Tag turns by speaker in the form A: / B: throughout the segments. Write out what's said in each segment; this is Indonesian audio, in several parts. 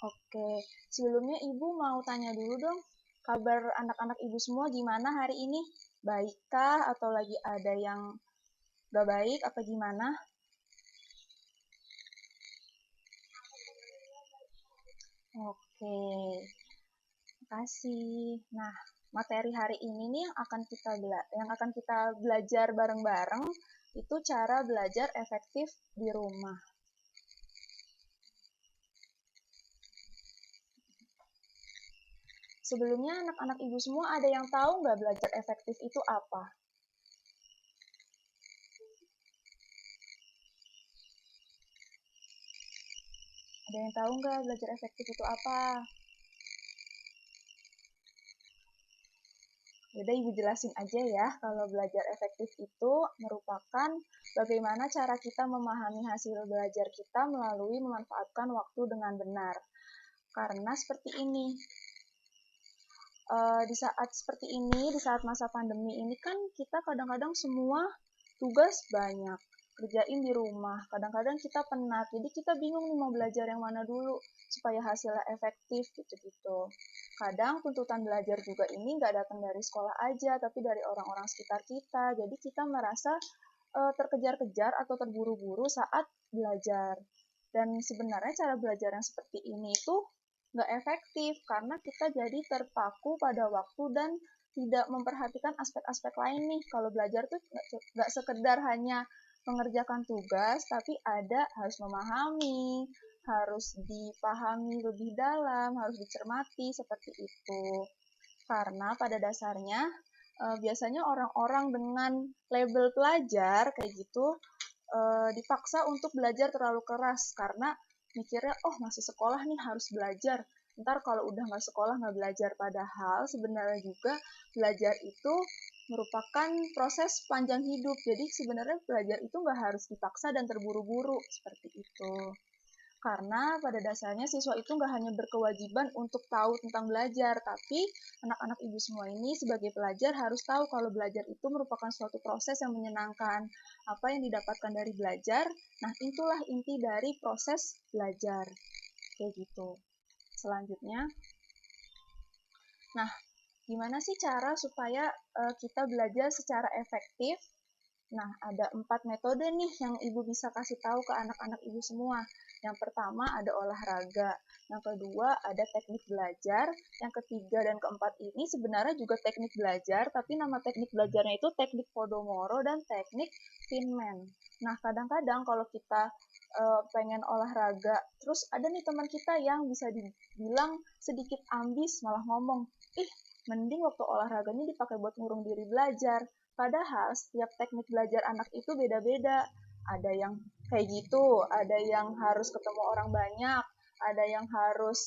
A: Oke, sebelumnya Ibu mau tanya dulu dong, kabar anak-anak Ibu semua gimana hari ini? Baikkah atau lagi ada yang gak baik apa gimana? Oke, makasih. Nah, materi hari ini nih yang akan kita belajar bareng-bareng itu cara belajar efektif di rumah. Sebelumnya anak-anak Ibu semua ada yang tahu nggak belajar efektif itu apa? Ada yang tahu nggak belajar efektif itu apa? Yaudah Ibu jelasin aja ya, kalau belajar efektif itu merupakan bagaimana cara kita memahami hasil belajar kita melalui memanfaatkan waktu dengan benar. Karena seperti ini, di saat seperti ini, di saat masa pandemi ini kan kita kadang-kadang semua tugas banyak, kerjain di rumah, kadang-kadang kita penat, jadi kita bingung nih mau belajar yang mana dulu supaya hasilnya efektif gitu-gitu. Kadang tuntutan belajar juga ini nggak datang dari sekolah aja, tapi dari orang-orang sekitar kita, jadi kita merasa terkejar-kejar atau terburu-buru saat belajar. Dan sebenarnya cara belajar yang seperti ini itu nggak efektif karena kita jadi terpaku pada waktu dan tidak memperhatikan aspek-aspek lain nih. Kalau belajar tuh nggak sekedar hanya mengerjakan tugas, tapi ada harus memahami, harus dipahami lebih dalam, harus dicermati seperti itu. Karena pada dasarnya biasanya orang-orang dengan label pelajar kayak gitu dipaksa untuk belajar terlalu keras karena mikirnya oh masih sekolah nih harus belajar, ntar kalau udah nggak sekolah nggak belajar, padahal sebenarnya juga belajar itu merupakan proses panjang hidup, jadi sebenarnya belajar itu nggak harus dipaksa dan terburu-buru seperti itu. Karena pada dasarnya siswa itu nggak hanya berkewajiban untuk tahu tentang belajar, tapi anak-anak ibu semua ini sebagai pelajar harus tahu kalau belajar itu merupakan suatu proses yang menyenangkan. Apa yang didapatkan dari belajar, nah itulah inti dari proses belajar. Kayak gitu. Selanjutnya, nah gimana sih cara supaya kita belajar secara efektif? Nah, ada 4 metode nih yang Ibu bisa kasih tahu ke anak-anak Ibu semua. Yang pertama ada olahraga, yang kedua ada teknik belajar, yang ketiga dan keempat ini sebenarnya juga teknik belajar, tapi nama teknik belajarnya itu teknik Podomoro dan teknik Feynman. Nah, kadang-kadang kalau kita pengen olahraga, terus ada nih teman kita yang bisa dibilang sedikit ambis, malah ngomong, ih, mending waktu olahraganya dipakai buat ngurung diri belajar. Padahal setiap teknik belajar anak itu beda-beda. Ada yang kayak gitu, ada yang harus ketemu orang banyak, ada yang harus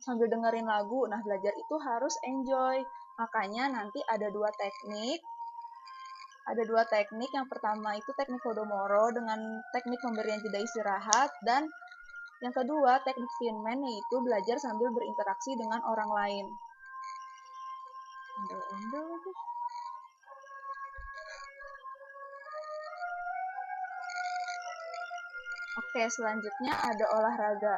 A: sambil dengerin lagu. Nah, belajar itu harus enjoy. Makanya nanti ada dua teknik. Yang pertama itu teknik Podomoro dengan teknik pemberian jeda istirahat, dan yang kedua teknik Feynman yaitu belajar sambil berinteraksi dengan orang lain. Ondel-ondel lagi. Oke, selanjutnya ada olahraga.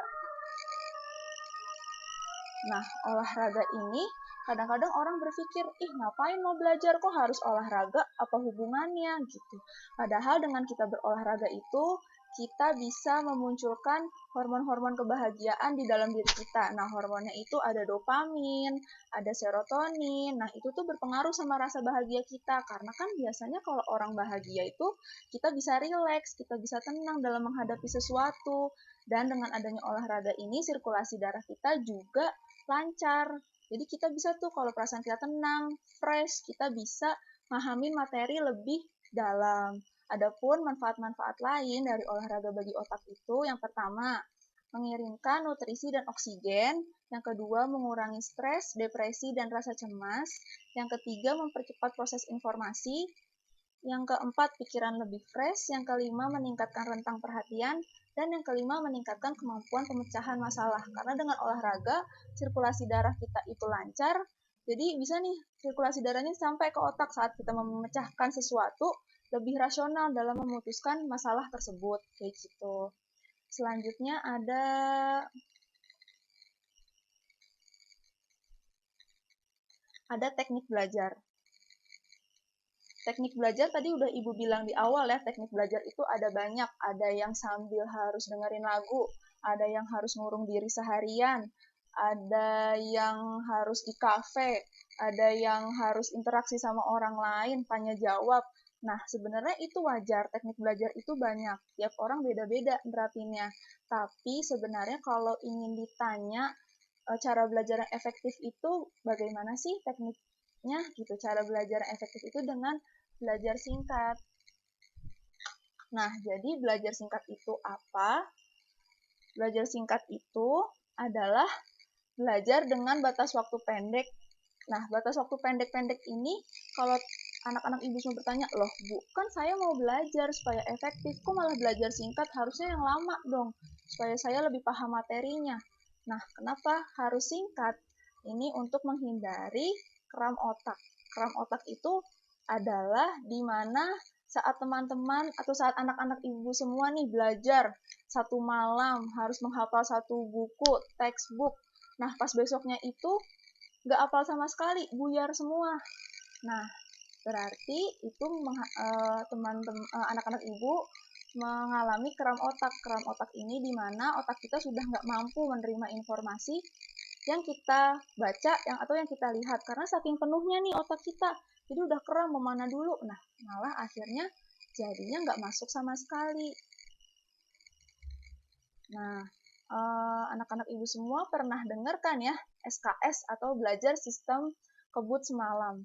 A: Nah, olahraga ini kadang-kadang orang berpikir, ih ngapain mau belajar kok harus olahraga, apa hubungannya gitu. Padahal dengan kita berolahraga itu, kita bisa memunculkan hormon-hormon kebahagiaan di dalam diri kita. Nah, hormonnya itu ada dopamin, ada serotonin. Nah, itu tuh berpengaruh sama rasa bahagia kita. Karena kan biasanya kalau orang bahagia itu, kita bisa rileks, kita bisa tenang dalam menghadapi sesuatu. Dan dengan adanya olahraga ini, sirkulasi darah kita juga lancar. Jadi kita bisa tuh kalau perasaan kita tenang, fresh, kita bisa memahami materi lebih dalam. Adapun manfaat-manfaat lain dari olahraga bagi otak itu, yang pertama, mengirimkan nutrisi dan oksigen. Yang kedua, mengurangi stres, depresi, dan rasa cemas. Yang ketiga, mempercepat proses informasi. Yang keempat, pikiran lebih fresh. Yang kelima, meningkatkan rentang perhatian. Dan yang kelima, meningkatkan kemampuan pemecahan masalah. Karena dengan olahraga, sirkulasi darah kita itu lancar. Jadi bisa nih, sirkulasi darahnya sampai ke otak saat kita memecahkan sesuatu, lebih rasional dalam memutuskan masalah tersebut. Kayak gitu. Selanjutnya ada ada teknik belajar. Teknik belajar tadi udah Ibu bilang di awal ya, teknik belajar itu ada banyak. Ada yang sambil harus dengerin lagu, ada yang harus ngurung diri seharian, ada yang harus di kafe, ada yang harus interaksi sama orang lain, tanya jawab. Nah, sebenarnya itu wajar, teknik belajar itu banyak. Tiap orang beda-beda nerapinnya. Tapi sebenarnya kalau ingin ditanya cara belajar yang efektif itu bagaimana sih tekniknya gitu. Cara belajar yang efektif itu dengan belajar singkat. Nah, jadi belajar singkat itu apa? Belajar singkat itu adalah belajar dengan batas waktu pendek. Nah, batas waktu pendek-pendek ini kalau anak-anak ibu semua bertanya, loh Bu, kan saya mau belajar supaya efektif, kok malah belajar singkat, harusnya yang lama dong, supaya saya lebih paham materinya. Nah, kenapa harus singkat? Ini untuk menghindari kram otak. Kram otak itu adalah di mana saat teman-teman atau saat anak-anak ibu semua nih belajar satu malam, harus menghafal satu buku, textbook. Nah, pas besoknya itu nggak hafal sama sekali, buyar semua. Nah, berarti itu teman-teman anak-anak ibu mengalami kram otak. Kram otak ini di mana otak kita sudah nggak mampu menerima informasi yang kita baca atau yang kita lihat. Karena saking penuhnya nih otak kita, jadi udah kram mau mana dulu. Nah, malah akhirnya jadinya nggak masuk sama sekali. Nah, anak-anak ibu semua pernah dengar kan ya SKS atau belajar sistem kebut semalam.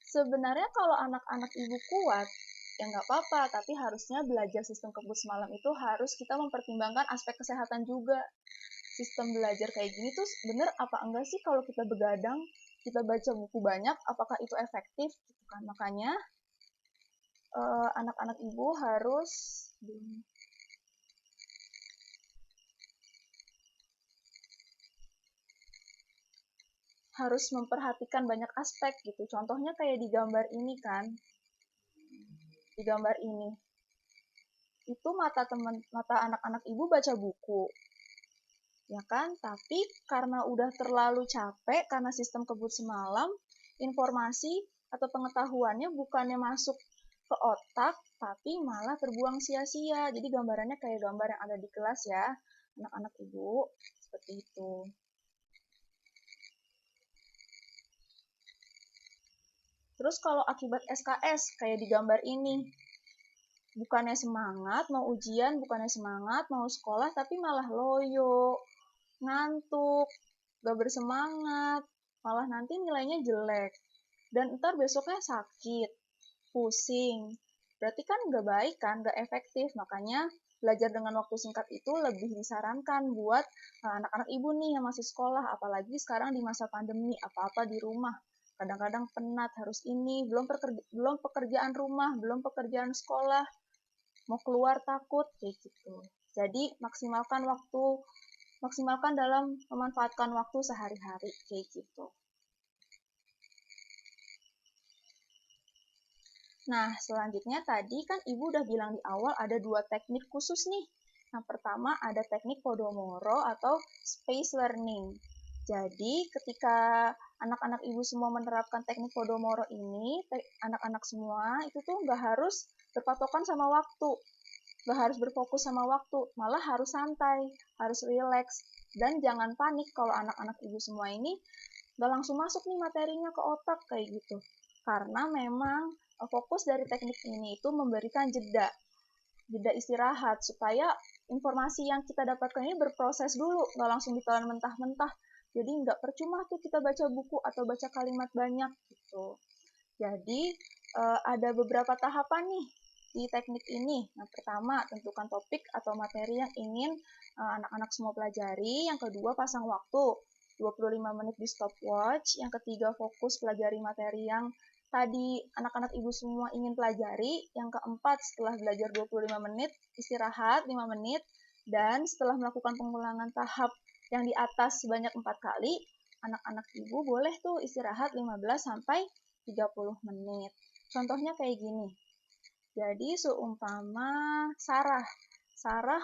A: Sebenarnya kalau anak-anak ibu kuat, ya nggak apa-apa, tapi harusnya belajar sistem kebut semalam itu harus kita mempertimbangkan aspek kesehatan juga. Sistem belajar kayak gini tuh bener apa enggak sih kalau kita begadang, kita baca buku banyak, apakah itu efektif? Gitu kan. Makanya anak-anak ibu harus memperhatikan banyak aspek gitu. Contohnya kayak di gambar ini kan. Di gambar ini. Itu mata anak-anak ibu baca buku. Ya kan? Tapi karena udah terlalu capek karena sistem kebut semalam, informasi atau pengetahuannya bukannya masuk ke otak, tapi malah terbuang sia-sia. Jadi gambarannya kayak gambar yang ada di kelas ya, anak-anak ibu. Seperti itu. Terus kalau akibat SKS, kayak di gambar ini, bukannya semangat, mau ujian, bukannya semangat, mau sekolah, tapi malah loyo, ngantuk, gak bersemangat, malah nanti nilainya jelek. Dan ntar besoknya sakit, pusing. Berarti kan gak baik kan, gak efektif. Makanya belajar dengan waktu singkat itu lebih disarankan buat anak-anak ibu nih yang masih sekolah. Apalagi sekarang di masa pandemi, apa-apa di rumah. Kadang-kadang penat, harus ini, belum pekerjaan rumah, belum pekerjaan sekolah, mau keluar takut, kayak gitu. Jadi maksimalkan dalam memanfaatkan waktu sehari-hari, kayak gitu. Nah, selanjutnya tadi kan Ibu udah bilang di awal ada 2 teknik khusus nih. Yang pertama ada teknik Pomodoro atau space learning. Jadi, ketika anak-anak Ibu semua menerapkan teknik Pomodoro ini, anak-anak semua itu tuh nggak harus berpatokan sama waktu. Nggak harus berfokus sama waktu, malah harus santai, harus rileks. Dan jangan panik kalau anak-anak Ibu semua ini nggak langsung masuk nih materinya ke otak kayak gitu. Karena memang fokus dari teknik ini itu memberikan jeda istirahat supaya informasi yang kita dapatkan ini berproses dulu, nggak langsung ditelan mentah-mentah. Jadi nggak percuma tuh kita baca buku atau baca kalimat banyak gitu. Jadi ada beberapa tahapan nih di teknik ini. Yang pertama, tentukan topik atau materi yang ingin anak-anak semua pelajari. Yang kedua, pasang waktu 25 menit di stopwatch. Yang ketiga, fokus pelajari materi yang tadi anak-anak ibu semua ingin pelajari. Yang keempat, setelah belajar 25 menit, istirahat 5 menit. Dan setelah melakukan pengulangan tahap yang di atas sebanyak 4 kali, anak-anak ibu boleh tuh istirahat 15 sampai 30 menit. Contohnya kayak gini. Jadi seumpama Sarah